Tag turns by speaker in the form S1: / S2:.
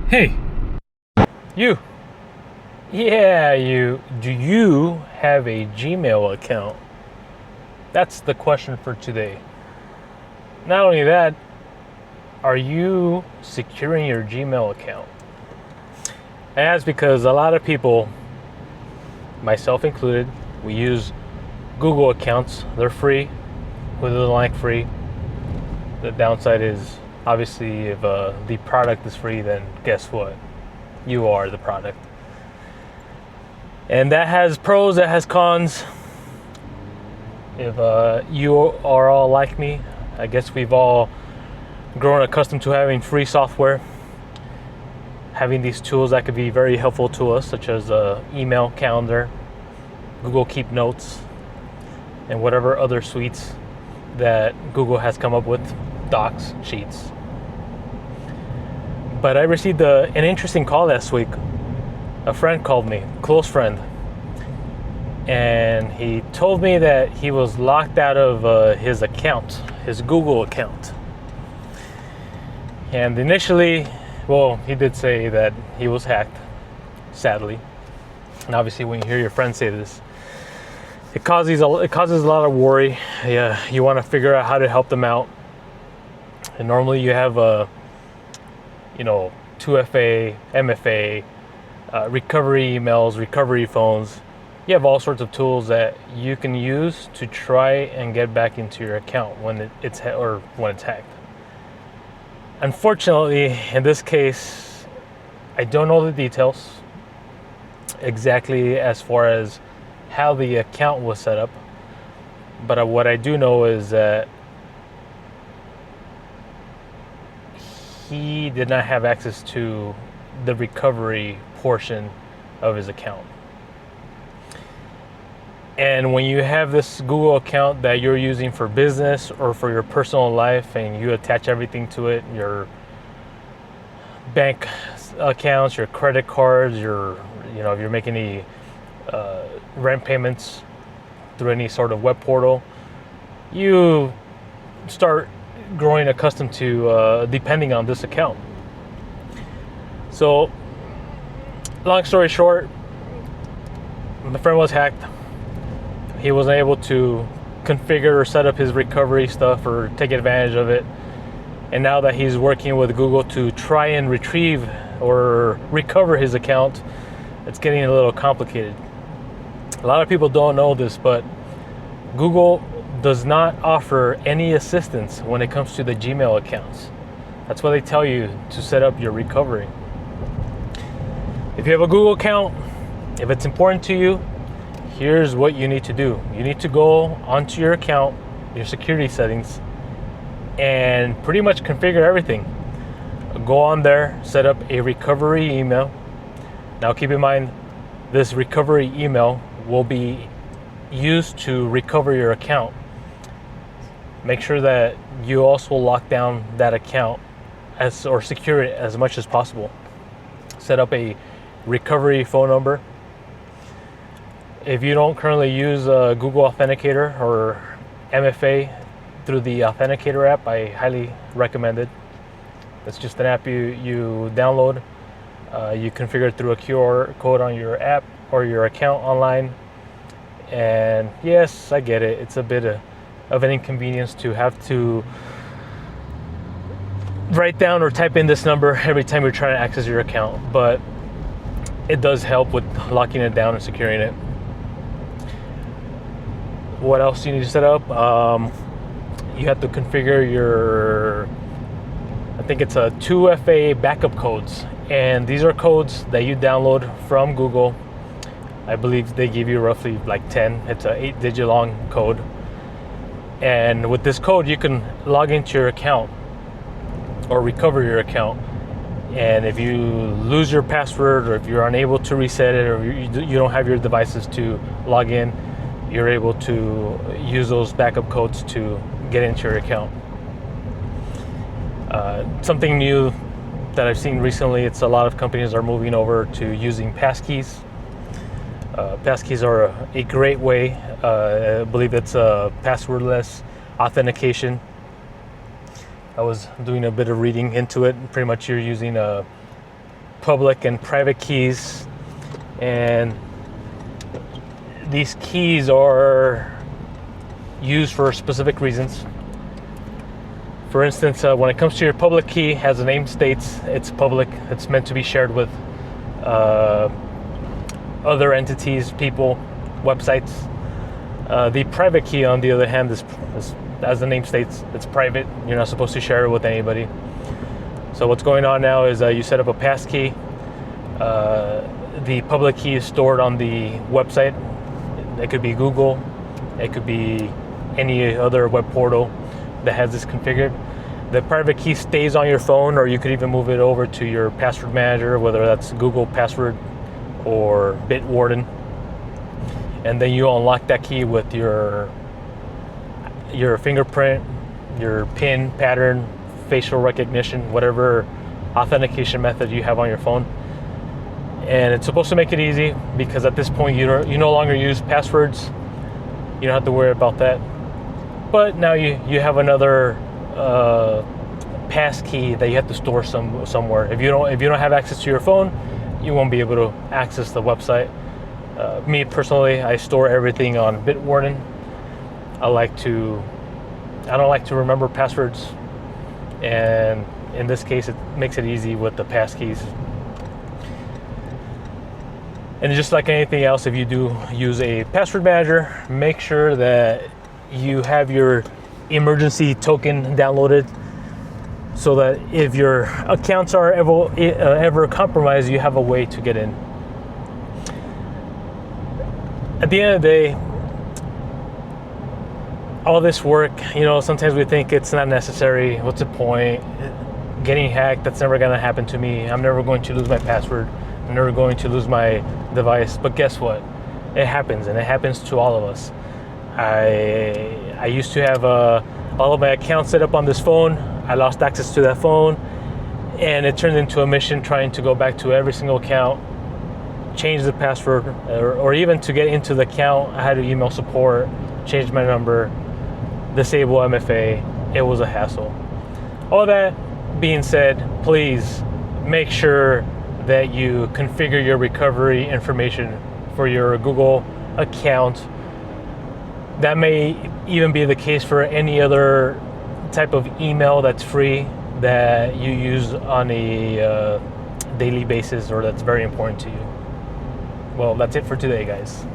S1: Hey, you. Yeah, you. Do you have a Gmail account? That's the question for today. Not only that, are you securing your Gmail account? And that's because a lot of people, myself included, we use Google accounts. They're free, with the like free. The downside is obviously if the product is free, then guess what? You are the product. And that has pros, that has cons. If you are all like me, I guess we've all grown accustomed to having free software, having these tools that could be very helpful to us, such as email, calendar, Google Keep Notes, and whatever other suites that Google has come up with, Docs, Sheets. But I received an interesting call last week. A friend called me, close friend, and he told me that he was locked out of his account, his Google account. And initially, well, he did say that he was hacked, sadly. And obviously, when you hear your friend say this, it causes a lot of worry. Yeah, you want to figure out how to help them out. And normally, you have 2FA, MFA, recovery emails, recovery phones. You have all sorts of tools that you can use to try and get back into your account when it's hacked. Unfortunately, in this case, I don't know the details exactly as far as how the account was set up, but what I do know is that he did not have access to the recovery portion of his account. And when you have this Google account that you're using for business or for your personal life, and you attach everything to it, your bank accounts, your credit cards, if you're making any rent payments through any sort of web portal, you start growing accustomed to depending on this account. So, long story short, my friend was hacked. He wasn't able to configure or set up his recovery stuff or take advantage of it. And now that he's working with Google to try and retrieve or recover his account, it's getting a little complicated. A lot of people don't know this, but Google does not offer any assistance when it comes to the Gmail accounts. That's why they tell you to set up your recovery. If you have a Google account, if it's important to you, here's what you need to do. You need to go onto your account, your security settings, and pretty much configure everything. Go on there, set up a recovery email. Now keep in mind, this recovery email will be used to recover your account. Make sure that you also lock down that account or secure it as much as possible. Set up a recovery phone number. If you don't currently use Google Authenticator or MFA through the Authenticator app, I highly recommend it. It's just an app you download. You configure it through a QR code on your app or your account online. And yes, I get it. It's a bit of an inconvenience to have to write down or type in this number every time you're trying to access your account. But it does help with locking it down and securing it. What else do you need to set up? You have to configure your, I think it's a 2FA backup codes. And these are codes that you download from Google. I believe they give you roughly like 10. It's a 8-digit long code. And with this code, you can log into your account or recover your account. And if you lose your password, or if you're unable to reset it, or you don't have your devices to log in, you're able to use those backup codes to get into your account. Something new that I've seen recently, it's a lot of companies are moving over to using passkeys. Passkeys are a great way. I believe it's passwordless authentication. I was doing a bit of reading into it. Pretty much you're using public and private keys, and these keys are used for specific reasons. For instance, when it comes to your public key, as the name states, it's public. It's meant to be shared with other entities, people, websites. The private key, on the other hand, is, as the name states, it's private. You're not supposed to share it with anybody. So what's going on now is you set up a passkey. The public key is stored on the website. It could be Google. It could be any other web portal that has this configured. The private key stays on your phone, or you could even move it over to your password manager, whether that's Google Password or Bitwarden. And then you unlock that key with your fingerprint, your PIN pattern, facial recognition, whatever authentication method you have on your phone. And it's supposed to make it easy, because at this point you no longer use passwords. You don't have to worry about that. But now you have another pass key that you have to store somewhere. If you don't have access to your phone, you won't be able to access the website. Me personally, I store everything on Bitwarden. I don't like to remember passwords, and in this case, it makes it easy with the passkeys. And just like anything else, if you do use a password manager, make sure that you have your emergency token downloaded, so that if your accounts are ever compromised, you have a way to get in. At the end of the day, all this work, sometimes we think it's not necessary. What's the point? Getting hacked, that's never going to happen to me. I'm never going to lose my password. I'm never going to lose my device. But guess what? It happens, and it happens to all of us. I used to have all of my accounts set up on this phone. I lost access to that phone, and it turned into a mission trying to go back to every single account, change the password, or even to get into the account, I had to email support, change my number, disable MFA. It was a hassle. All that being said, please make sure that you configure your recovery information for your Google account. That may even be the case for any other type of email that's free that you use on a daily basis, or that's very important to you. Well, that's it for today, guys.